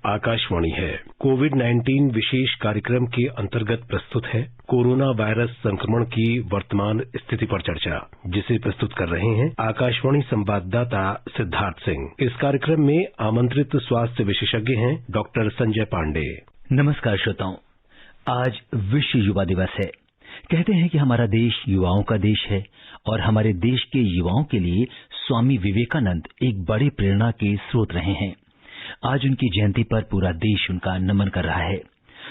आकाशवाणी है। कोविड-19 विशेष कार्यक्रम के अंतर्गत प्रस्तुत है कोरोना वायरस संक्रमण की वर्तमान स्थिति पर चर्चा, जिसे प्रस्तुत कर रहे हैं आकाशवाणी संवाददाता सिद्धार्थ सिंह। इस कार्यक्रम में आमंत्रित स्वास्थ्य विशेषज्ञ हैं डॉक्टर संजय पांडे। नमस्कार श्रोताओं, आज विश्व युवा दिवस है। कहते हैं कि हमारा देश युवाओं का देश है और हमारे देश के युवाओं के लिए स्वामी विवेकानंद एक बड़े प्रेरणा के स्रोत रहे हैं। आज उनकी जयंती पर पूरा देश उनका नमन कर रहा है।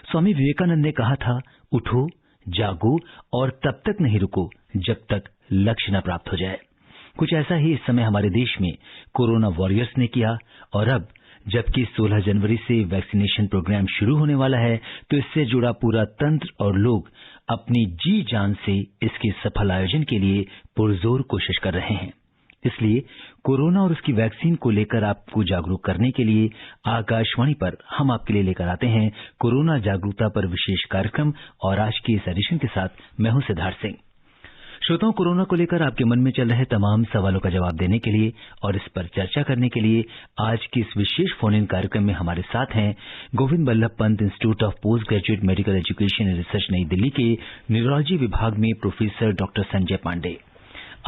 स्वामी विवेकानंद ने कहा था, उठो, जागो और तब तक नहीं रुको जब तक लक्ष्य न प्राप्त हो जाए। कुछ ऐसा ही इस समय हमारे देश में कोरोना वॉरियर्स ने किया और अब जबकि 16 जनवरी से वैक्सीनेशन प्रोग्राम शुरू होने वाला है, तो इससे जुड़ा पूरा तंत्र और लोग अपनी जी जान से इसके सफल आयोजन के लिए पुरजोर कोशिश कर रहे हैं। इसलिए कोरोना और उसकी वैक्सीन को लेकर आपको जागरूक करने के लिए आकाशवाणी पर हम आपके लिए लेकर आते हैं कोरोना जागरूकता पर विशेष कार्यक्रम। और आज के इस एडिशन के साथ मैं हूं सिद्धार्थ सिंह। श्रोताओं, कोरोना को लेकर आपके मन में चल रहे तमाम सवालों का जवाब देने के लिए और इस पर चर्चा करने के लिए आज के इस विशेष फोन इन कार्यक्रम में हमारे साथ हैं Govind Ballabh Pant institute of post graduate medical education and research New Delhi के न्यूरोलॉजी विभाग में प्रोफेसर डॉक्टर संजय पांडे।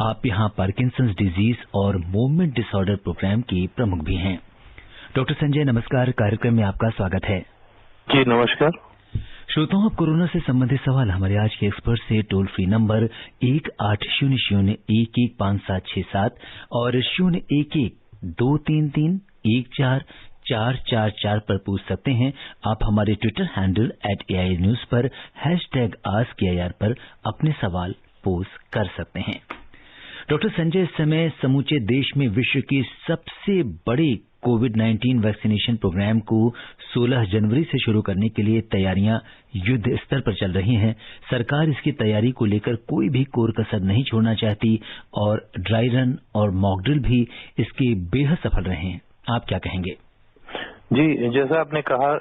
आप यहां पार्किंसंस डिजीज और मूवमेंट डिसऑर्डर प्रोग्राम के प्रमुख भी हैं। डॉक्टर संजय, नमस्कार। कार्यक्रम में आपका स्वागत है। जी नमस्कार। श्रोताओं, अब कोरोना से संबंधित सवाल हमारे आज के एक्सपर्ट से टोल फ्री नंबर 1800-11-5767 और 011-233-14444 पर पूछ सकते हैं। आप हमारे ट्विटर हैंडल @AINews पर #AskAIR पर अपने सवाल पोस्ट कर सकते हैं। डॉक्टर संजय, इस समय समूचे देश में विश्व के सबसे बड़े कोविड-19 वैक्सीनेशन प्रोग्राम को 16 जनवरी से शुरू करने के लिए तैयारियां युद्ध स्तर पर चल रही हैं। सरकार इसकी तैयारी को लेकर कोई भी कोर कसर नहीं छोड़ना चाहती और ड्राई रन और मॉक ड्रिल भी इसके बेहद सफल रहे हैं। आप क्या कहेंगे? जी, जैसा आपने कहा,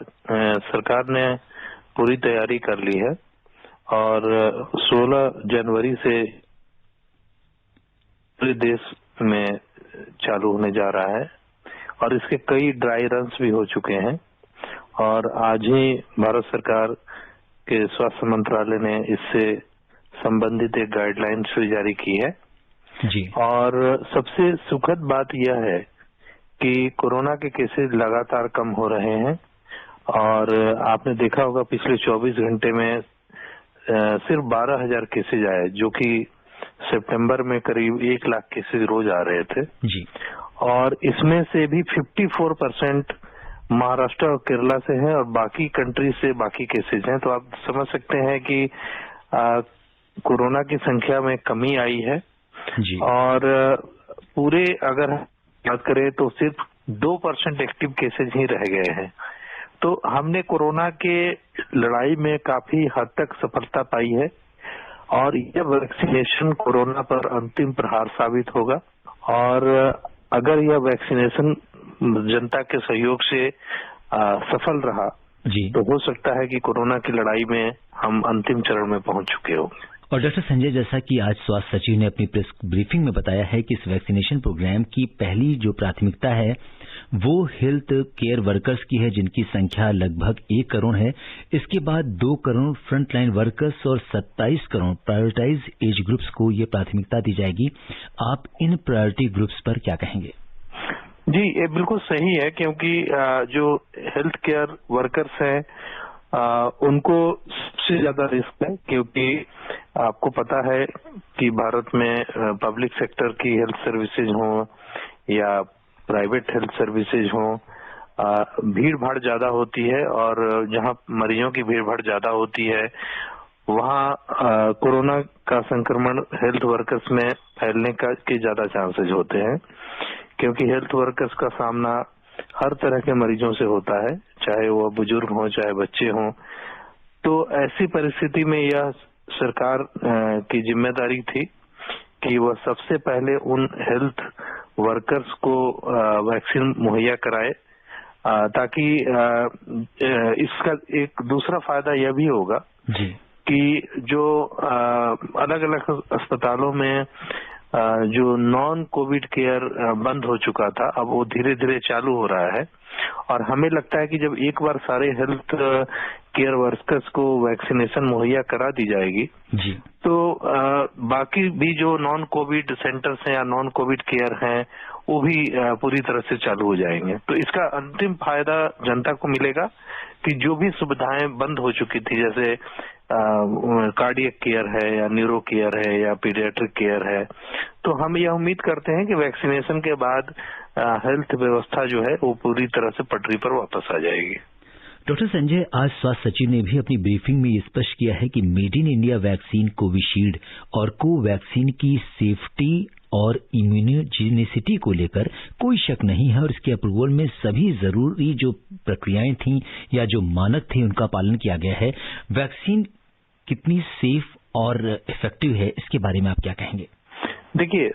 सरकार ने पूरी तैयारी कर ली है और 16 जनवरी से पूरे देश में चालू होने जा रहा है और इसके कई ड्राई रन्स भी हो चुके हैं। और आज ही भारत सरकार के स्वास्थ्य मंत्रालय ने इससे संबंधित एक गाइडलाइंस भी जारी की है जी। और सबसे सुखद बात यह है कि कोरोना के केसेस लगातार कम हो रहे हैं और आपने देखा होगा पिछले 24 घंटे में सिर्फ 12,000 केसेज आए, जो कि सितंबर में करीब 1 लाख केसेज रोज आ रहे थे जी। और इसमें से भी 54% महाराष्ट्र और केरला से हैं और बाकी कंट्री से बाकी केसेज हैं। तो आप समझ सकते हैं कि कोरोना की संख्या में कमी आई है जी। और पूरे अगर बात करें तो सिर्फ 2% एक्टिव केसेज ही रह गए हैं। तो हमने कोरोना के लड़ाई में काफी हद तक सफलता पाई है और यह वैक्सीनेशन कोरोना पर अंतिम प्रहार साबित होगा। और अगर यह वैक्सीनेशन जनता के सहयोग से सफल रहा जी, तो हो सकता है कि कोरोना की लड़ाई में हम अंतिम चरण में पहुंच चुके होंगे। और डॉक्टर संजय, जैसा कि आज स्वास्थ्य सचिव ने अपनी प्रेस ब्रीफिंग में बताया है कि इस वैक्सीनेशन प्रोग्राम की पहली जो प्राथमिकता है वो हेल्थ केयर वर्कर्स की है, जिनकी संख्या लगभग 1 करोड़ है। इसके बाद 2 करोड़ फ्रंटलाइन वर्कर्स और 27 करोड़ प्रायोरिटाइज एज ग्रुप्स को ये प्राथमिकता दी जाएगी। आप इन प्रायोरिटी ग्रुप्स पर क्या कहेंगे? जी, ये बिल्कुल सही है, क्योंकि जो हेल्थ केयर वर्कर्स हैं उनको सबसे ज्यादा रिस्क है, क्योंकि आपको पता है कि भारत में पब्लिक सेक्टर की हेल्थ सर्विसेज हो या प्राइवेट हेल्थ सर्विसेज हो, भीड़ भाड़ ज्यादा होती है और जहां मरीजों की भीड़ भाड़ ज्यादा होती है वहां कोरोना का संक्रमण हेल्थ वर्कर्स में फैलने के ज्यादा चांसेस होते हैं, क्योंकि हेल्थ वर्कर्स का सामना हर तरह के मरीजों से होता है, चाहे वो बुजुर्ग हो चाहे बच्चे हों। तो ऐसी परिस्थिति में यह सरकार की जिम्मेदारी थी कि वह सबसे पहले उन हेल्थ वर्कर्स को वैक्सीन मुहैया कराए, ताकि इसका एक दूसरा फायदा यह भी होगा जी। कि जो अलग अलग अस्पतालों में जो नॉन कोविड केयर बंद हो चुका था, अब वो धीरे धीरे चालू हो रहा है। और हमें लगता है कि जब एक बार सारे हेल्थ केयर वर्कर्स को वैक्सीनेशन मुहैया करा दी जाएगी जी, तो बाकी भी जो नॉन कोविड सेंटर्स हैं या नॉन कोविड केयर हैं वो भी पूरी तरह से चालू हो जाएंगे। तो इसका अंतिम फायदा जनता को मिलेगा कि जो भी सुविधाएं बंद हो चुकी थी, जैसे कार्डियक केयर है या न्यूरो केयर है या पीडियाट्रिक केयर है, तो हम यह उम्मीद करते हैं कि वैक्सीनेशन के बाद हेल्थ व्यवस्था जो है वो पूरी तरह से पटरी पर वापस आ जाएगी। डॉक्टर संजय, आज स्वास्थ्य सचिव ने भी अपनी ब्रीफिंग में ये स्पष्ट किया है कि made in India vaccine Covishield और कोवैक्सीन की सेफ्टी और इम्यूनोजेनिसिटी को लेकर कोई शक नहीं है और इसके अप्रूवल में सभी जरूरी जो प्रक्रियाएं थी या जो मानक थे उनका पालन किया गया है। वैक्सीन कितनी सेफ और इफेक्टिव है, इसके बारे में आप क्या कहेंगे? देखिए,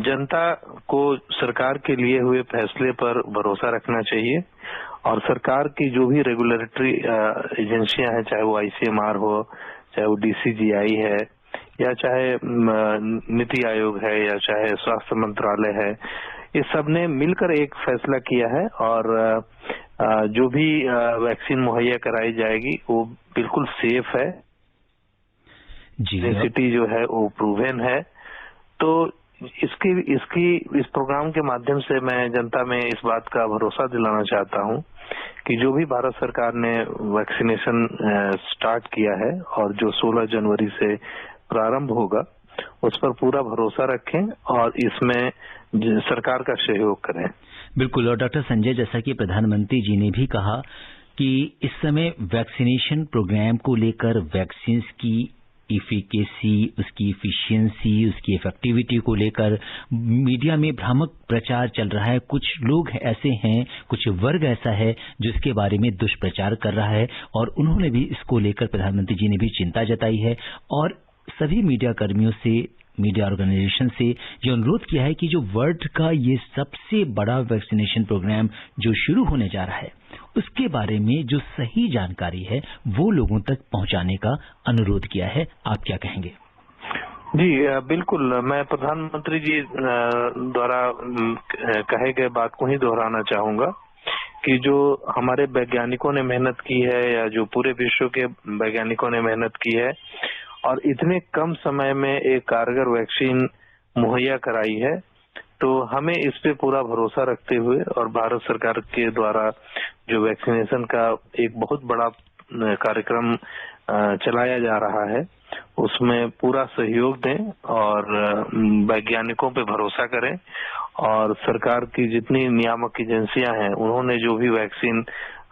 जनता को सरकार के लिए हुए फैसले पर भरोसा रखना चाहिए और सरकार की जो भी रेगुलेटरी एजेंसियां हैं, चाहे वो ICMR हो, चाहे वो DCGI है या चाहे नीति आयोग है या चाहे स्वास्थ्य मंत्रालय है, ये सब ने मिलकर एक फैसला किया है और जो भी वैक्सीन मुहैया कराई जाएगी वो बिल्कुल सेफ है। सिटी जो है वो प्रूवन है। तो इस प्रोग्राम के माध्यम से मैं जनता में इस बात का भरोसा दिलाना चाहता हूं कि जो भी भारत सरकार ने वैक्सीनेशन स्टार्ट किया है और जो 16 जनवरी से प्रारंभ होगा उस पर पूरा भरोसा रखें और इसमें सरकार का सहयोग करें। बिल्कुल। और डॉक्टर संजय, जैसा कि प्रधानमंत्री जी ने भी कहा कि इस समय वैक्सीनेशन प्रोग्राम को लेकर वैक्सीन की इफिकेसी, उसकी इफिशियंसी, उसकी इफेक्टिविटी को लेकर मीडिया में भ्रामक प्रचार चल रहा है। कुछ लोग ऐसे हैं, कुछ वर्ग ऐसा है जो इसके बारे में दुष्प्रचार कर रहा है और उन्होंने भी इसको लेकर प्रधानमंत्री जी ने भी चिंता जताई है और सभी मीडिया कर्मियों से, मीडिया ऑर्गेनाइजेशन से ये अनुरोध किया है कि जो वर्ल्ड का ये सबसे बड़ा वैक्सीनेशन प्रोग्राम जो शुरू होने जा रहा है उसके बारे में जो सही जानकारी है वो लोगों तक पहुंचाने का अनुरोध किया है। आप क्या कहेंगे? जी बिल्कुल, मैं प्रधानमंत्री जी द्वारा कहे गए बात को ही दोहराना चाहूंगा कि जो हमारे वैज्ञानिकों ने मेहनत की है या जो पूरे विश्व के वैज्ञानिकों ने मेहनत की है और इतने कम समय में एक कारगर वैक्सीन मुहैया कराई है, तो हमें इस पे पूरा भरोसा रखते हुए और भारत सरकार के द्वारा जो वैक्सीनेशन का एक बहुत बड़ा कार्यक्रम चलाया जा रहा है उसमें पूरा सहयोग दें और वैज्ञानिकों पे भरोसा करें और सरकार की जितनी नियामक एजेंसियां हैं उन्होंने जो भी वैक्सीन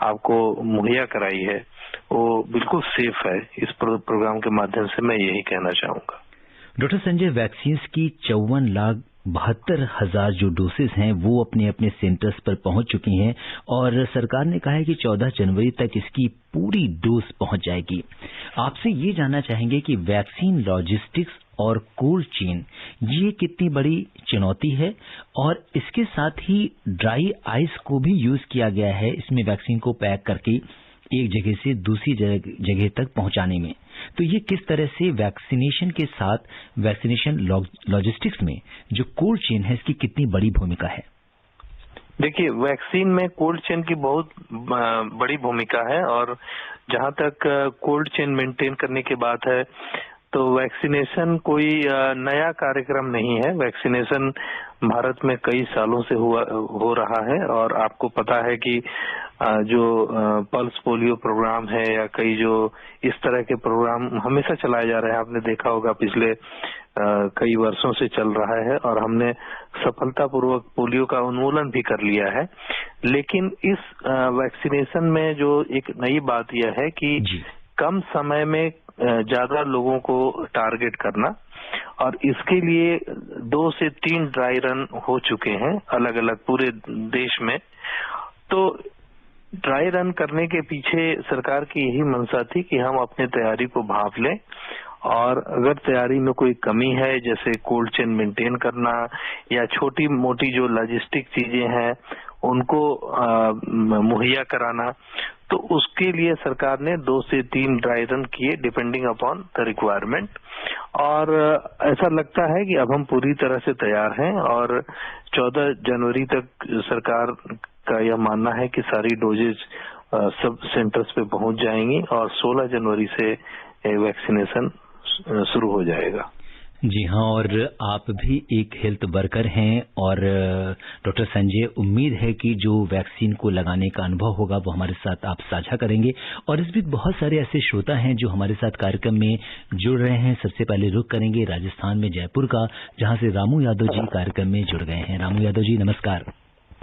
आपको मुहैया कराई है वो बिल्कुल सेफ है। इस प्रोग्राम के माध्यम से मैं यही कहना चाहूंगा। डॉक्टर संजय, वैक्सीन की 54,72,000 जो डोसेज हैं वो अपने अपने सेंटर्स पर पहुंच चुकी हैं और सरकार ने कहा है कि 14 जनवरी तक इसकी पूरी डोज पहुंच जाएगी। आपसे ये जानना चाहेंगे कि वैक्सीन लॉजिस्टिक्स और कोल्ड चेन ये कितनी बड़ी चुनौती है और इसके साथ ही ड्राई आइस को भी यूज किया गया है इसमें वैक्सीन को पैक करके एक जगह से दूसरी जगह तक पहुंचाने में। तो ये किस तरह से वैक्सीनेशन के साथ वैक्सीनेशन लॉजिस्टिक्स में जो कोल्ड चेन है इसकी कितनी बड़ी भूमिका है? देखिए, वैक्सीन में कोल्ड चेन की बहुत बड़ी भूमिका है और जहां तक कोल्ड चेन मेंटेन करने की बात है तो वैक्सीनेशन कोई नया कार्यक्रम नहीं है। वैक्सीनेशन भारत में कई सालों से हो रहा है और आपको पता है कि जो पल्स पोलियो प्रोग्राम है या कई जो इस तरह के प्रोग्राम हमेशा चलाए जा रहे हैं, आपने देखा होगा पिछले कई वर्षों से चल रहा है और हमने सफलतापूर्वक पोलियो का उन्मूलन भी कर लिया है। लेकिन इस वैक्सीनेशन में जो एक नई बात यह है कि कम समय में ज्यादा लोगों को टारगेट करना और इसके लिए 2 से 3 ड्राई रन हो चुके हैं अलग अलग पूरे देश में। तो ड्राई रन करने के पीछे सरकार की यही मंशा थी कि हम अपनी तैयारी को भांप लें और अगर तैयारी में कोई कमी है जैसे कोल्ड चेन मेंटेन करना या छोटी मोटी जो लॉजिस्टिक चीजें हैं उनको मुहैया कराना, तो उसके लिए सरकार ने 2 से 3 ड्राई रन किए डिपेंडिंग अपॉन द रिक्वायरमेंट। और ऐसा लगता है कि अब हम पूरी तरह से तैयार हैं और 14 जनवरी तक सरकार का यह मानना है कि सारी डोजेज सब सेंटर्स पे पहुंच जाएंगी और 16 जनवरी से वैक्सीनेशन शुरू हो जाएगा। जी हाँ, और आप भी एक हेल्थ वर्कर हैं और डॉक्टर संजय, उम्मीद है कि जो वैक्सीन को लगाने का अनुभव होगा वो हमारे साथ आप साझा करेंगे। और इस बीच बहुत सारे ऐसे श्रोता हैं जो हमारे साथ कार्यक्रम में जुड़ रहे हैं। सबसे पहले रुख करेंगे राजस्थान में जयपुर का, जहाँ से रामू यादव जी कार्यक्रम में जुड़ गए हैं। रामू यादव जी नमस्कार।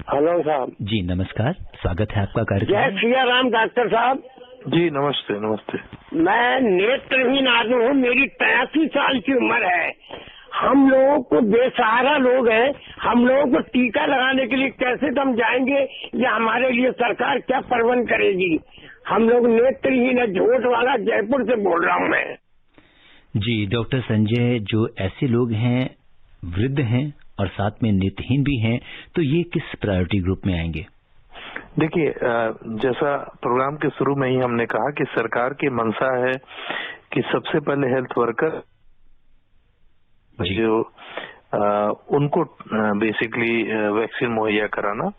हेलो साहब जी नमस्कार, स्वागत है आपका कार्यक्रम। जय सिया राम डॉक्टर साहब। जी नमस्ते। नमस्ते। मैं नेत्रहीन आदमी हूँ, मेरी 83 साल की उम्र है। हम लोगों को बेसहारा लोग हैं, हम लोगों को टीका लगाने के लिए कैसे हम जाएंगे या हमारे लिए सरकार क्या प्रबंध करेगी? हम लोग नेत्रहीन है, झोट वाला जयपुर से बोल रहा हूँ मैं। जी डॉक्टर संजय, जो ऐसे लोग हैं, वृद्ध हैं और साथ में नेत्रहीन भी हैं, तो ये किस प्रायोरिटी ग्रुप में आएंगे? देखिए, जैसा प्रोग्राम के शुरू में ही हमने कहा कि सरकार की मंशा है कि सबसे पहले हेल्थ वर्कर जो उनको बेसिकली वैक्सीन मुहैया कराना,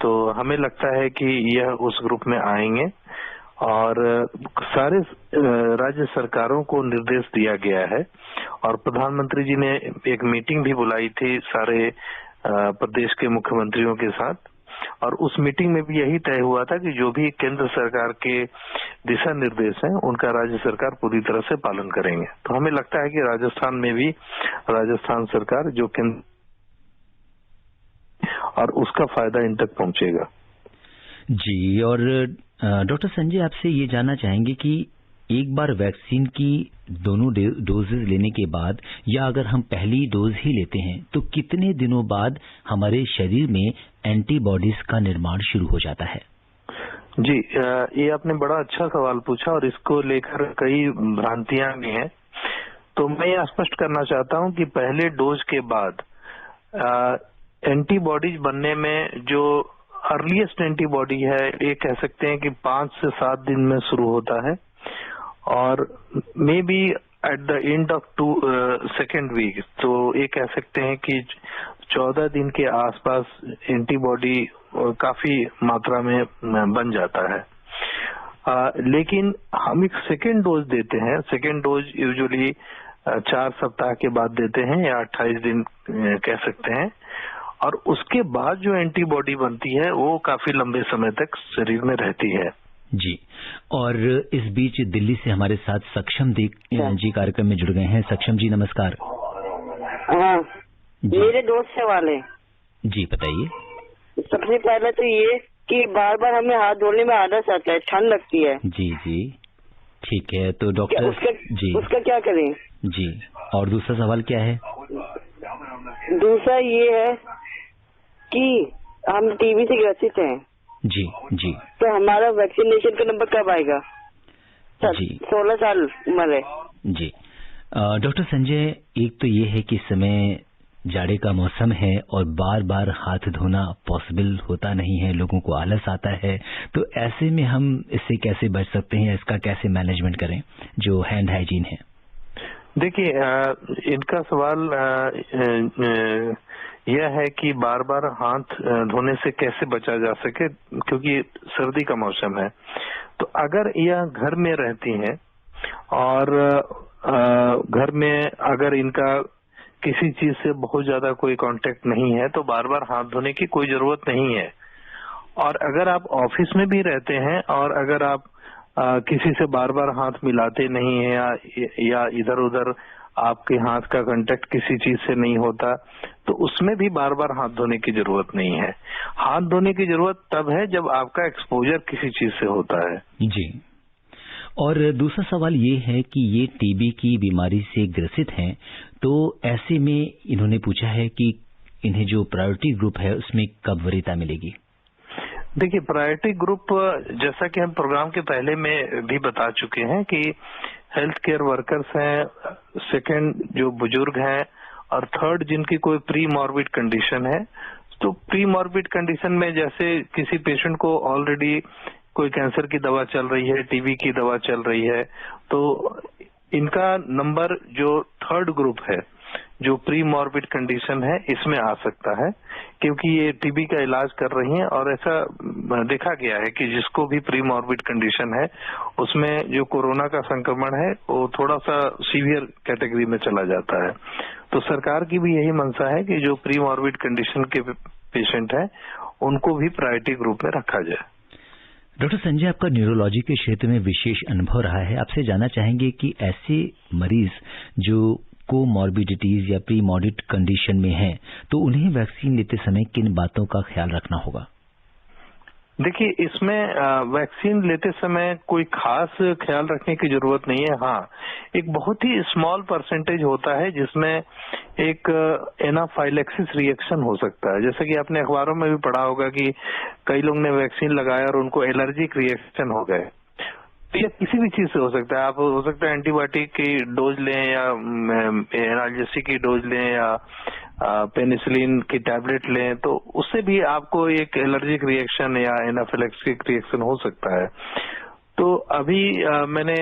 तो हमें लगता है कि यह उस ग्रुप में आएंगे। और सारे राज्य सरकारों को निर्देश दिया गया है और प्रधानमंत्री जी ने एक मीटिंग भी बुलाई थी सारे प्रदेश के मुख्यमंत्रियों के साथ, और उस मीटिंग में भी यही तय हुआ था कि जो भी केंद्र सरकार के दिशा निर्देश हैं उनका राज्य सरकार पूरी तरह से पालन करेंगे। तो हमें लगता है कि राजस्थान में भी राजस्थान सरकार जो केंद्र और उसका फायदा इन तक पहुंचेगा। जी, और डॉक्टर संजय, आपसे ये जानना चाहेंगे कि एक बार वैक्सीन की दोनों डोजेज लेने के बाद या अगर हम पहली डोज ही लेते हैं तो कितने दिनों बाद हमारे शरीर में एंटीबॉडीज का निर्माण शुरू हो जाता है? जी, ये आपने बड़ा अच्छा सवाल पूछा और इसको लेकर कई भ्रांतियां भी हैं। तो मैं ये स्पष्ट करना चाहता हूं कि पहले डोज के बाद एंटीबॉडीज बनने में जो अर्लीस्ट एंटीबॉडी है, ये कह सकते हैं कि 5 से 7 दिन में शुरू होता है और maybe at the end of second week, तो ये कह सकते हैं कि 14 दिन के आसपास एंटीबॉडी काफी मात्रा में बन जाता है। लेकिन हम एक सेकेंड डोज देते हैं। सेकेंड डोज यूजुअली 4 सप्ताह के बाद देते हैं या 28 दिन कह सकते हैं, और उसके बाद जो एंटीबॉडी बनती है वो काफी लंबे समय तक शरीर में रहती है। जी, और इस बीच दिल्ली से हमारे साथ सक्षम जी कार्यक्रम में जुड़ गए हैं। सक्षम जी नमस्कार। हाँ, मेरे दोस्त सवाल है। जी बताइए। सबसे पहले तो ये कि बार बार हमें हाथ धोने में आदत आता है, ठंड लगती है। जी जी ठीक है, तो डॉक्टर उसका क्या करें? जी, और दूसरा सवाल क्या है? दूसरा ये है कि हम टीबी से ग्रसित हैं। जी जी, तो हमारा वैक्सीनेशन का नंबर कब आएगा? जी 16 साल उम्र है। जी डॉक्टर संजय, एक तो ये है कि इस समय जाड़े का मौसम है और बार बार हाथ धोना पॉसिबल होता नहीं है, लोगों को आलस आता है, तो ऐसे में हम इससे कैसे बच सकते हैं, इसका कैसे मैनेजमेंट करें जो हैंड हाइजीन है? देखिए, इनका सवाल यह है कि बार बार हाथ धोने से कैसे बचा जा सके, क्योंकि सर्दी का मौसम है। तो अगर यह घर में रहती हैं और घर में अगर इनका किसी चीज से बहुत ज्यादा कोई कांटेक्ट नहीं है तो बार बार हाथ धोने की कोई जरूरत नहीं है। और अगर आप ऑफिस में भी रहते हैं और अगर आप किसी से बार बार हाथ मिलाते नहीं है या इधर उधर आपके हाथ का कांटेक्ट किसी चीज से नहीं होता, तो उसमें भी बार बार हाथ धोने की जरूरत नहीं है। हाथ धोने की जरूरत तब है जब आपका एक्सपोजर किसी चीज से होता है। जी, और दूसरा सवाल ये है कि ये टीबी की बीमारी से ग्रसित हैं, तो ऐसे में इन्होंने पूछा है कि इन्हें जो प्रायोरिटी ग्रुप है उसमें कब वरीयता मिलेगी? देखिए, प्रायोरिटी ग्रुप जैसा कि हम प्रोग्राम के पहले में भी बता चुके हैं कि हेल्थ केयर वर्कर्स हैं, सेकंड जो बुजुर्ग हैं, और थर्ड जिनकी कोई प्री मॉर्बिड कंडीशन है, तो प्री मॉर्बिड कंडीशन में जैसे किसी पेशेंट को ऑलरेडी कोई कैंसर की दवा चल रही है, टीबी की दवा चल रही है, तो इनका नंबर जो थर्ड ग्रुप है, जो प्री मॉर्बिड कंडीशन है, इसमें आ सकता है, क्योंकि ये टीबी का इलाज कर रही हैं और ऐसा देखा गया है कि जिसको भी प्री मॉर्बिड कंडीशन है उसमें जो कोरोना का संक्रमण है वो थोड़ा सा सीवियर कैटेगरी में चला जाता है। तो सरकार की भी यही मंशा है कि जो प्री मॉर्बिड कंडीशन के पेशेंट हैं उनको भी प्रायोरिटी ग्रुप में रखा जाए। डॉक्टर संजय, आपका न्यूरोलॉजी के क्षेत्र में विशेष अनुभव रहा है, आपसे जानना चाहेंगे कि ऐसे मरीज जो कोमॉर्बिडिटीज या प्री मॉर्बिड कंडीशन में हैं, तो उन्हें वैक्सीन लेते समय किन बातों का ख्याल रखना होगा? देखिए, इसमें वैक्सीन लेते समय कोई खास ख्याल रखने की जरूरत नहीं है। हाँ, एक बहुत ही स्मॉल परसेंटेज होता है जिसमें एक एनाफाइलेक्सिस रिएक्शन हो सकता है। जैसे कि आपने अखबारों में भी पढ़ा होगा कि कई लोग ने वैक्सीन लगाया और उनको एलर्जिक रिएक्शन हो गए। ये किसी भी चीज से हो सकता है। आप हो सकता है एंटीबायोटिक की डोज लें या एनाल्जेसिक की डोज लें या पेनिसिलिन की टैबलेट लें, तो उससे भी आपको एक एलर्जिक रिएक्शन या एनाफिलेक्सिक रिएक्शन हो सकता है। तो अभी मैंने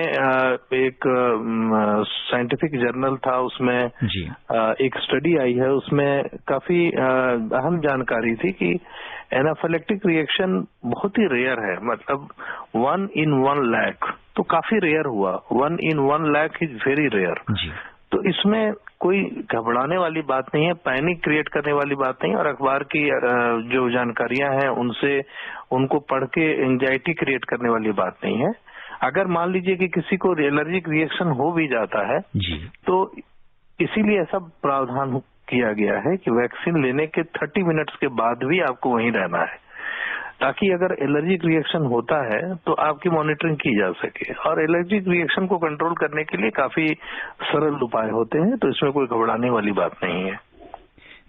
एक साइंटिफिक जर्नल था, उसमें एक स्टडी आई है, उसमें काफी अहम जानकारी थी कि एनाफिलेक्टिक रिएक्शन बहुत ही रेयर है, मतलब 1 in 1 lakh, तो काफी रेयर हुआ। 1 in 1 lakh is very rare. तो इसमें कोई घबराने वाली बात नहीं है, पैनिक क्रिएट करने वाली बात नहीं है, और अखबार की जो जानकारियां हैं उनसे उनको पढ़ के एंजाइटी क्रिएट करने वाली बात नहीं है। अगर मान लीजिए कि किसी को एलर्जिक रिएक्शन हो भी जाता है तो इसीलिए ऐसा प्रावधान किया गया है कि वैक्सीन लेने के 30 मिनट्स के बाद भी आपको वहीं रहना है, ताकि अगर एलर्जिक रिएक्शन होता है तो आपकी मॉनिटरिंग की जा सके। और एलर्जिक रिएक्शन को कंट्रोल करने के लिए काफी सरल उपाय होते हैं, तो इसमें कोई घबराने वाली बात नहीं है।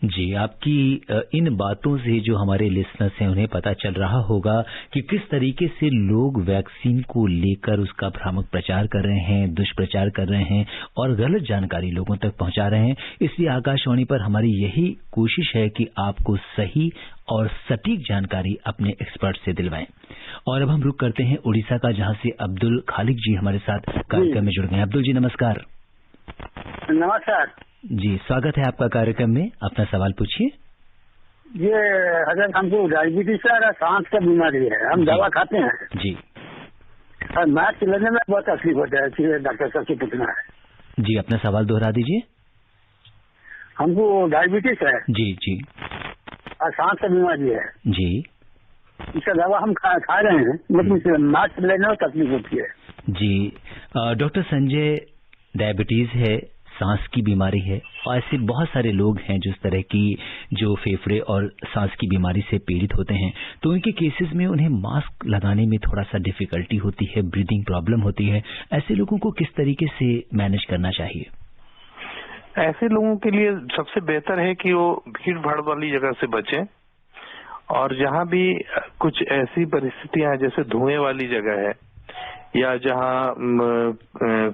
जी, आपकी इन बातों से जो हमारे लिसनर्स हैं उन्हें पता चल रहा होगा कि किस तरीके से लोग वैक्सीन को लेकर उसका भ्रामक प्रचार कर रहे हैं, दुष्प्रचार कर रहे हैं और गलत जानकारी लोगों तक पहुंचा रहे हैं। इसलिए आकाशवाणी पर हमारी यही कोशिश है कि आपको सही और सटीक जानकारी अपने एक्सपर्ट से दिलवाएं। और अब हम रुक करते हैं उड़ीसा का, जहां से अब्दुल खालिक जी हमारे साथ कार्यक्रम में जुड़ गए। अब्दुल जी नमस्कार। नमस्कार जी, स्वागत है आपका कार्यक्रम में। अपना सवाल पूछिए। ये हजरत, हमको डायबिटीज और सांस का बीमारी है, हम दवा खाते हैं जी, और मैच लेने में बहुत तकलीफ होता है, इसलिए डॉक्टर साहब से पूछना है। जी, अपना सवाल दोहरा दीजिए। हमको डायबिटीज है जी जी, और सांस का बीमारी है जी, इसका दवा हम खा रहे हैं, लेकिन मैच लेने में तकलीफ होती है। जी, डॉक्टर संजय, डायबिटीज है, सांस की बीमारी है, और ऐसे बहुत सारे लोग हैं जो इस तरह की जो फेफड़े और सांस की बीमारी से पीड़ित होते हैं, तो उनके केसेस में उन्हें मास्क लगाने में थोड़ा सा डिफिकल्टी होती है, ब्रीदिंग प्रॉब्लम होती है। ऐसे लोगों को किस तरीके से मैनेज करना चाहिए? ऐसे लोगों के लिए सबसे बेहतर है कि वो भीड़ भाड़ वाली जगह से बचें, और जहां भी कुछ ऐसी परिस्थितियां हैं जैसे धुएं वाली जगह है या जहाँ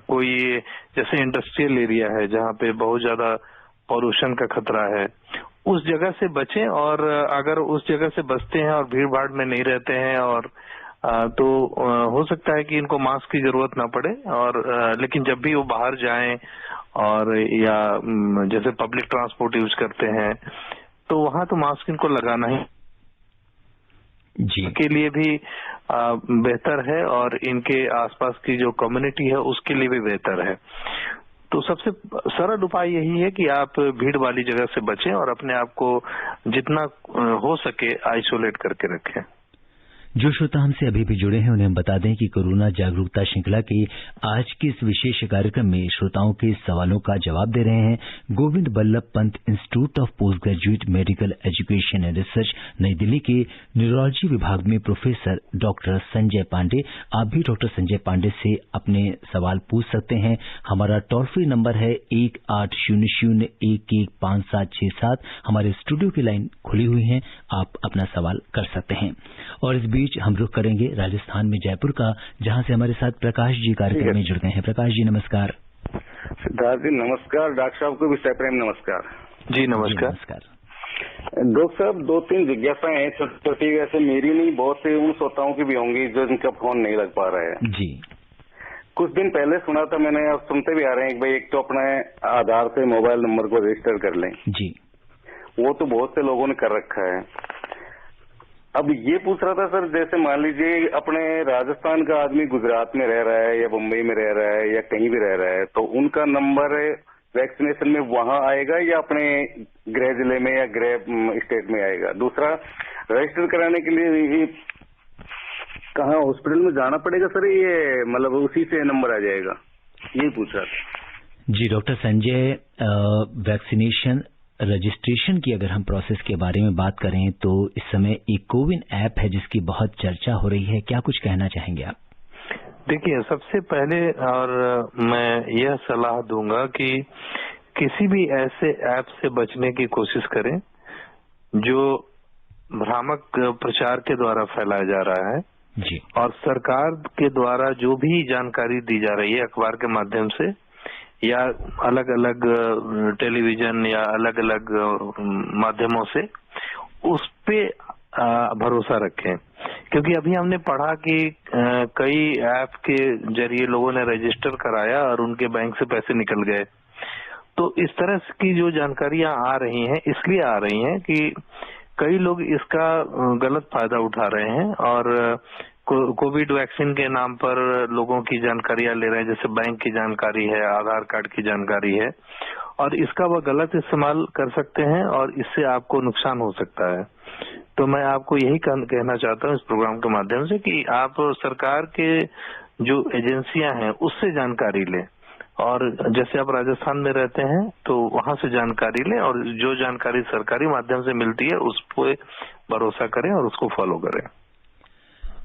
कोई जैसे इंडस्ट्रियल एरिया है जहाँ पे बहुत ज्यादा पॉल्यूशन का खतरा है, उस जगह से बचें। और अगर उस जगह से बचते हैं और भीड़ भाड़ में नहीं रहते हैं और तो हो सकता है कि इनको मास्क की जरूरत ना पड़े। और लेकिन जब भी वो बाहर जाएं और या जैसे पब्लिक ट्रांसपोर्ट यूज करते हैं तो वहां तो मास्क इनको लगाना ही जी के लिए भी बेहतर है, और इनके आसपास की जो कम्युनिटी है उसके लिए भी बेहतर है। तो सबसे सरल उपाय यही है कि आप भीड़ वाली जगह से बचें और अपने आप को जितना हो सके आइसोलेट करके रखें। जो श्रोता हमसे अभी भी जुड़े हैं उन्हें हम बता दें कि कोरोना जागरूकता श्रृंखला के आज के इस विशेष कार्यक्रम में श्रोताओं के सवालों का जवाब दे रहे हैं Govind Ballabh Pant institute of post graduate medical education and research New Delhi के न्यूरोलॉजी विभाग में प्रोफेसर डॉक्टर संजय पांडे। आप भी डॉक्टर संजय पांडे से अपने सवाल पूछ सकते हैं। हमारा टोल फ्री नंबर है 1800-115767। हमारे स्टूडियो की लाइन खुली हुई है, आप अपना सवाल कर सकते हैं। और इस बीच हम रुख करेंगे राजस्थान में जयपुर का, जहां से हमारे साथ प्रकाश जी कार्यक्रम में जुड़ गए हैं। प्रकाश जी नमस्कार। सिद्धार्थ जी नमस्कार, डॉक्टर साहब को भी सप्रेम नमस्कार। जी नमस्कार। डॉक्टर साहब 2-3 जिज्ञासाएं हैं छोटी छोटी, वैसे मेरी नहीं, बहुत से उन श्रोताओं की भी होंगी जो इनका फोन नहीं लग पा रहा है जी। कुछ दिन पहले सुना था मैंने, अब सुनते भी आ रहे हैं कि भाई एक तो अपने आधार से मोबाइल नंबर को रजिस्टर कर लें जी। वो तो बहुत से लोगों ने कर रखा है। अब ये पूछ रहा था सर, जैसे मान लीजिए अपने राजस्थान का आदमी गुजरात में रह रहा है या मुंबई में रह रहा है या कहीं भी रह रहा है, तो उनका नंबर वैक्सीनेशन में वहां आएगा या अपने गृह जिले में या गृह स्टेट में आएगा? दूसरा, रजिस्टर कराने के लिए कहाँ हॉस्पिटल में जाना पड़ेगा सर, ये मतलब उसी से नंबर आ जाएगा? यही पूछ रहा था जी। डॉक्टर संजय, वैक्सीनेशन रजिस्ट्रेशन की अगर हम प्रोसेस के बारे में बात करें तो इस समय एक कोविन ऐप है जिसकी बहुत चर्चा हो रही है, क्या कुछ कहना चाहेंगे आप? देखिए, सबसे पहले और मैं यह सलाह दूंगा कि किसी भी ऐसे ऐप से बचने की कोशिश करें जो भ्रामक प्रचार के द्वारा फैलाया जा रहा है जी। और सरकार के द्वारा जो भी जानकारी दी जा रही है अखबार के माध्यम से या अलग अलग टेलीविजन या अलग अलग माध्यमों से, उस पे भरोसा रखें। क्योंकि अभी हमने पढ़ा कि कई ऐप के जरिए लोगों ने रजिस्टर कराया और उनके बैंक से पैसे निकल गए। तो इस तरह की जो जानकारियां आ रही हैं, इसलिए आ रही हैं कि कई लोग इसका गलत फायदा उठा रहे हैं और कोविड वैक्सीन के नाम पर लोगों की जानकारियां ले रहे हैं, जैसे बैंक की जानकारी है, आधार कार्ड की जानकारी है, और इसका वह गलत इस्तेमाल कर सकते हैं और इससे आपको नुकसान हो सकता है। तो मैं आपको यही कहना चाहता हूं इस प्रोग्राम के माध्यम से कि आप सरकार के जो एजेंसियां हैं उससे जानकारी लें, और जैसे आप राजस्थान में रहते हैं तो वहां से जानकारी लें और जो जानकारी सरकारी माध्यम से मिलती है उस पर भरोसा करें और उसको फॉलो करें।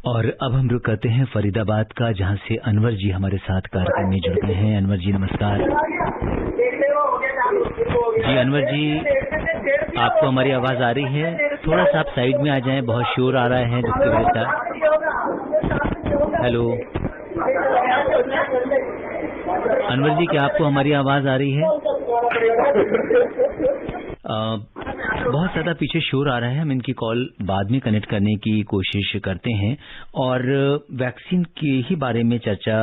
और अब हम रुक करते हैं फरीदाबाद का, जहां से अनवर जी हमारे साथ कार्यक्रम में जुड़ गए हैं। अनवर जी नमस्कार। जी अनवर जी, आपको हमारी आवाज आ रही है? थोड़ा सा आप साइड में आ जाएं, बहुत शोर आ रहा है जिसकी वजह से। हेलो अनवर जी, क्या आपको हमारी आवाज आ रही है? बहुत ज्यादा पीछे शोर आ रहा है, हम इनकी कॉल बाद में कनेक्ट करने की कोशिश करते हैं और वैक्सीन के ही बारे में चर्चा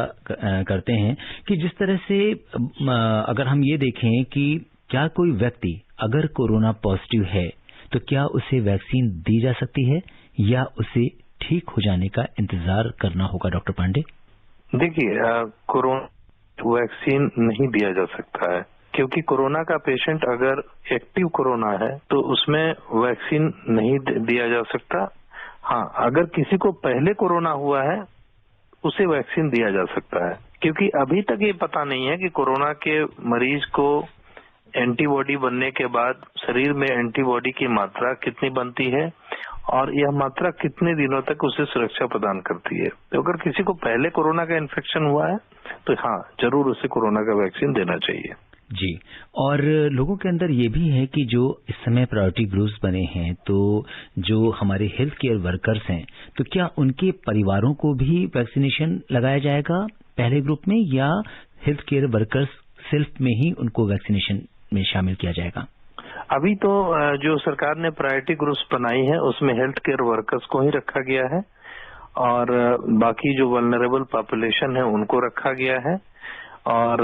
करते हैं कि जिस तरह से अगर हम ये देखें कि क्या कोई व्यक्ति अगर कोरोना पॉजिटिव है तो क्या उसे वैक्सीन दी जा सकती है या उसे ठीक हो जाने का इंतजार करना होगा? डॉक्टर पांडे। देखिए, कोरोना वैक्सीन नहीं दिया जा सकता है क्योंकि कोरोना का पेशेंट अगर एक्टिव कोरोना है तो उसमें वैक्सीन नहीं दिया जा सकता। हाँ, अगर किसी को पहले कोरोना हुआ है उसे वैक्सीन दिया जा सकता है, क्योंकि अभी तक ये पता नहीं है कि कोरोना के मरीज को एंटीबॉडी बनने के बाद शरीर में एंटीबॉडी की मात्रा कितनी बनती है और यह मात्रा कितने दिनों तक उसे सुरक्षा प्रदान करती है। तो अगर किसी को पहले कोरोना का इन्फेक्शन हुआ है तो हाँ, जरूर उसे कोरोना का वैक्सीन देना चाहिए। जी, और लोगों के अंदर ये भी है कि जो इस समय प्रायोरिटी ग्रुप्स बने हैं, तो जो हमारे हेल्थ केयर वर्कर्स हैं, तो क्या उनके परिवारों को भी वैक्सीनेशन लगाया जाएगा पहले ग्रुप में, या हेल्थ केयर वर्कर्स सेल्फ में ही उनको वैक्सीनेशन में शामिल किया जाएगा? अभी तो जो सरकार ने प्रायोरिटी ग्रुप्स बनाई है उसमें हेल्थ केयर वर्कर्स को ही रखा गया है और बाकी जो वल्नरेबल पॉपुलेशन है उनको रखा गया है। और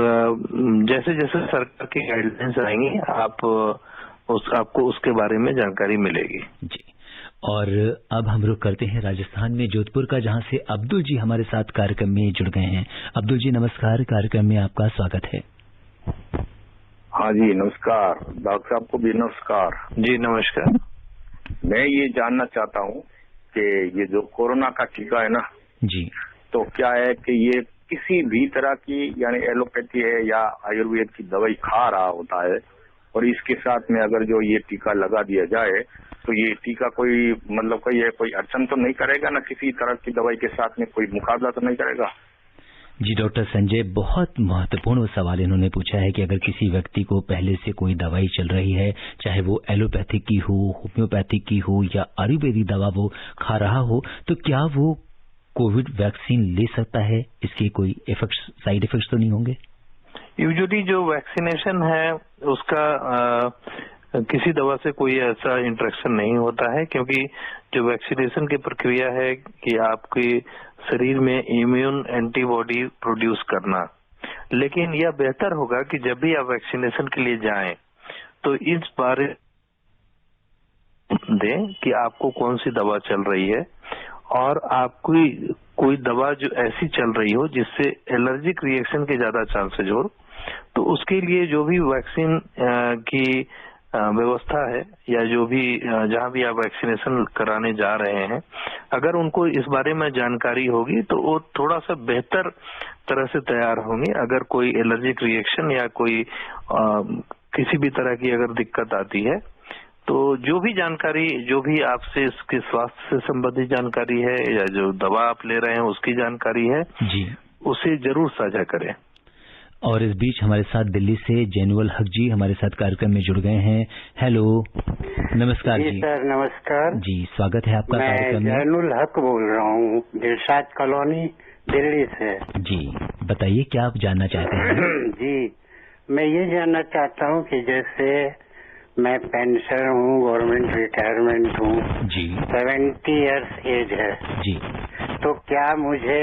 जैसे जैसे सरकार की गाइडलाइंस आएंगी आपको उसके बारे में जानकारी मिलेगी। जी, और अब हम रुक करते हैं राजस्थान में जोधपुर का, जहां से अब्दुल जी हमारे साथ कार्यक्रम में जुड़ गए हैं। अब्दुल जी नमस्कार, कार्यक्रम में आपका स्वागत है। हाँ जी नमस्कार, डॉक्टर साहब को भी नमस्कार। जी नमस्कार। मैं ये जानना चाहता हूँ कि ये जो कोरोना का टीका है ना जी, तो क्या है कि ये किसी भी तरह की यानी एलोपैथी है या आयुर्वेद की दवाई खा रहा होता है, और इसके साथ में अगर जो ये टीका लगा दिया जाए तो ये टीका कोई मतलब कोई अड़चन तो नहीं करेगा ना, किसी तरह की दवाई के साथ में कोई मुकाबला तो नहीं करेगा? जी डॉक्टर संजय, बहुत महत्वपूर्ण सवाल इन्होंने पूछा है कि अगर किसी व्यक्ति को पहले से कोई दवाई चल रही है, चाहे वो एलोपैथिक की हो, होम्योपैथिक की हो या आयुर्वेदिक दवा वो खा रहा हो, तो क्या वो कोविड वैक्सीन ले सकता है? इसके कोई साइड इफेक्ट्स तो नहीं होंगे? यूजुअली जो वैक्सीनेशन है उसका किसी दवा से कोई ऐसा इंटरेक्शन नहीं होता है, क्योंकि जो वैक्सीनेशन की प्रक्रिया है कि आपके शरीर में इम्यून एंटीबॉडी प्रोड्यूस करना। लेकिन यह बेहतर होगा कि जब भी आप वैक्सीनेशन के लिए जाएं तो इस बारे दें कि आपको कौन सी दवा चल रही है, और आपकी कोई दवा जो ऐसी चल रही हो जिससे एलर्जिक रिएक्शन के ज्यादा चांसेज हो, तो उसके लिए जो भी वैक्सीन की व्यवस्था है या जो भी जहां भी आप वैक्सीनेशन कराने जा रहे हैं, अगर उनको इस बारे में जानकारी होगी तो वो थोड़ा सा बेहतर तरह से तैयार होंगे। अगर कोई एलर्जिक रिएक्शन या कोई किसी भी तरह की अगर दिक्कत आती है तो जो भी जानकारी, जो भी आपसे इसके स्वास्थ्य से संबंधित जानकारी है या जो दवा आप ले रहे हैं उसकी जानकारी है जी, उसे जरूर साझा करें। और इस बीच हमारे साथ दिल्ली से जैनुल हक जी हमारे साथ कार्यक्रम में जुड़ गए हैं। हेलो, नमस्कार जी। सर नमस्कार जी, स्वागत है आपका कार्यक्रम में। मैं जैनुल हक बोल रहा हूँ, दिलशाद कॉलोनी दिल्ली से। जी, बताइए क्या आप जानना चाहते हैं? जी, मैं ये जानना चाहता हूँ कि जैसे मैं पेंशनर हूँ, गवर्नमेंट रिटायरमेंट हूँ जी, 70 इयर्स एज है जी, तो क्या मुझे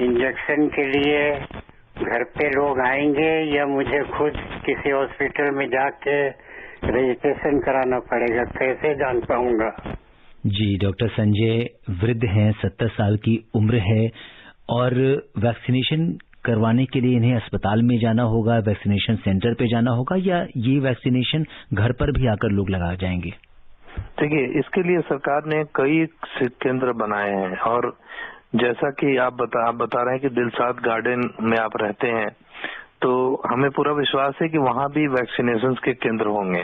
इंजेक्शन के लिए घर पे लोग आएंगे या मुझे खुद किसी हॉस्पिटल में जाके रजिस्ट्रेशन कराना पड़ेगा? कैसे जान पाऊंगा? जी, डॉक्टर संजय वृद्ध हैं, 70 साल की उम्र है और वैक्सीनेशन करवाने के लिए इन्हें अस्पताल में जाना होगा, वैक्सीनेशन सेंटर पे जाना होगा, या ये वैक्सीनेशन घर पर भी आकर लोग लगा जाएंगे? देखिए, इसके लिए सरकार ने कई केंद्र बनाए हैं, और जैसा कि आप बता रहे हैं कि दिलशाद गार्डन में आप रहते हैं, तो हमें पूरा विश्वास है कि वहाँ भी वैक्सीनेशन के केंद्र होंगे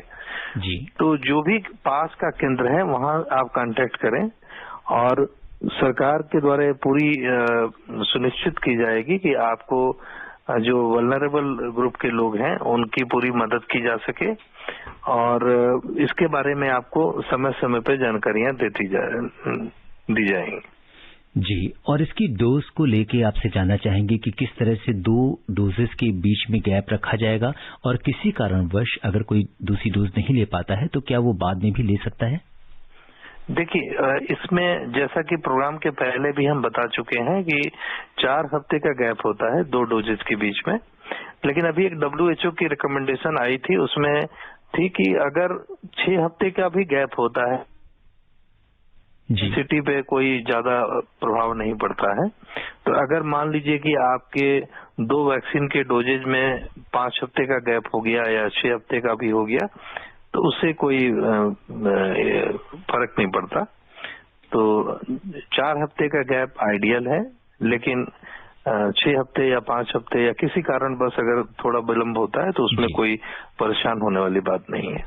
जी। तो जो भी पास का केंद्र है वहाँ आप कांटेक्ट करें, और सरकार के द्वारा पूरी सुनिश्चित की जाएगी कि आपको जो वल्नरेबल ग्रुप के लोग हैं उनकी पूरी मदद की जा सके, और इसके बारे में आपको समय समय पे जानकारियां दी जाएंगी। जी, और इसकी डोज को लेके आपसे जानना चाहेंगे कि किस तरह से 2 डोजेस के बीच में गैप रखा जाएगा, और किसी कारणवश अगर कोई दूसरी डोज नहीं ले पाता है तो क्या वो बाद में भी ले सकता है? देखिए, इसमें जैसा कि प्रोग्राम के पहले भी हम बता चुके हैं कि 4 हफ्ते का गैप होता है 2 डोजेज के बीच में, लेकिन अभी एक WHO की रिकमेंडेशन आई थी, उसमें थी कि अगर 6 हफ्ते का भी गैप होता है, सिटी पे कोई ज्यादा प्रभाव नहीं पड़ता है, तो अगर मान लीजिए कि आपके 2 वैक्सीन के डोजेज में 5 हफ्ते का गैप हो गया या 6 हफ्ते का भी हो गया तो उससे कोई फर्क नहीं पड़ता। तो 4 हफ्ते का गैप आइडियल है, लेकिन 6 हफ्ते या 5 हफ्ते या किसी कारण बस अगर थोड़ा विलम्ब होता है तो उसमें कोई परेशान होने वाली बात नहीं है।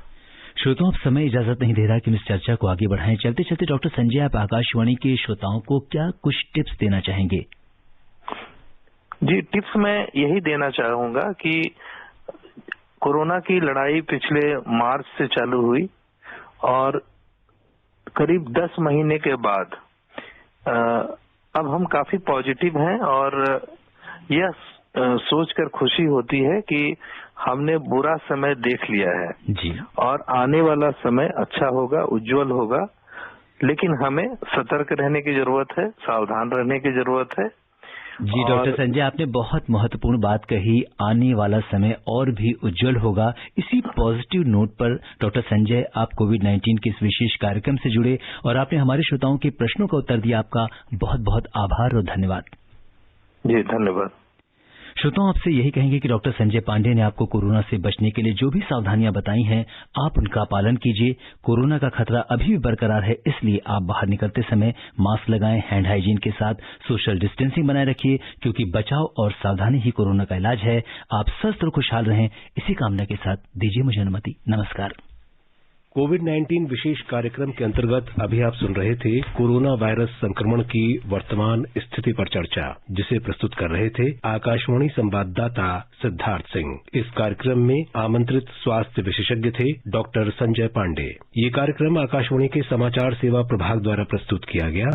श्रोताओं, अब समय इजाजत नहीं दे रहा कि हम इस चर्चा को आगे बढ़ाएं। चलते चलते डॉक्टर संजय, आप आकाशवाणी के श्रोताओं को क्या कुछ टिप्स देना चाहेंगे? जी, टिप्स मैं यही देना चाहूंगा कि कोरोना की लड़ाई पिछले मार्च से चालू हुई और करीब 10 महीने के बाद अब हम काफी पॉजिटिव हैं, और यह सोचकर खुशी होती है कि हमने बुरा समय देख लिया है जी, और आने वाला समय अच्छा होगा, उज्जवल होगा, लेकिन हमें सतर्क रहने की जरूरत है, सावधान रहने की जरूरत है। जी डॉक्टर संजय, आपने बहुत महत्वपूर्ण बात कही, आने वाला समय और भी उज्जवल होगा। इसी पॉजिटिव नोट पर डॉक्टर संजय, आप कोविड-19 के इस विशेष कार्यक्रम से जुड़े और आपने हमारे श्रोताओं के प्रश्नों का उत्तर दिया। आपका बहुत बहुत आभार और धन्यवाद। जी, धन्यवाद। श्रोताओं, आपसे यही कहेंगे कि डॉक्टर संजय पांडे ने आपको कोरोना से बचने के लिए जो भी सावधानियां बताई हैं, आप उनका पालन कीजिए। कोरोना का खतरा अभी भी बरकरार है, इसलिए आप बाहर निकलते समय मास्क लगाएं, हैंड हाइजीन के साथ सोशल डिस्टेंसिंग बनाए रखिए, क्योंकि बचाव और सावधानी ही कोरोना का इलाज है। आप स्वस्थ और खुशहाल रहें, इसी कामना के साथ दीजिए मुझे अनुमति। नमस्कार। कोविड-19 विशेष कार्यक्रम के अंतर्गत अभी आप सुन रहे थे कोरोना वायरस संक्रमण की वर्तमान स्थिति पर चर्चा, जिसे प्रस्तुत कर रहे थे आकाशवाणी संवाददाता सिद्धार्थ सिंह। इस कार्यक्रम में आमंत्रित स्वास्थ्य विशेषज्ञ थे डॉक्टर संजय पांडे। ये कार्यक्रम आकाशवाणी के समाचार सेवा प्रभाग द्वारा प्रस्तुत किया गया।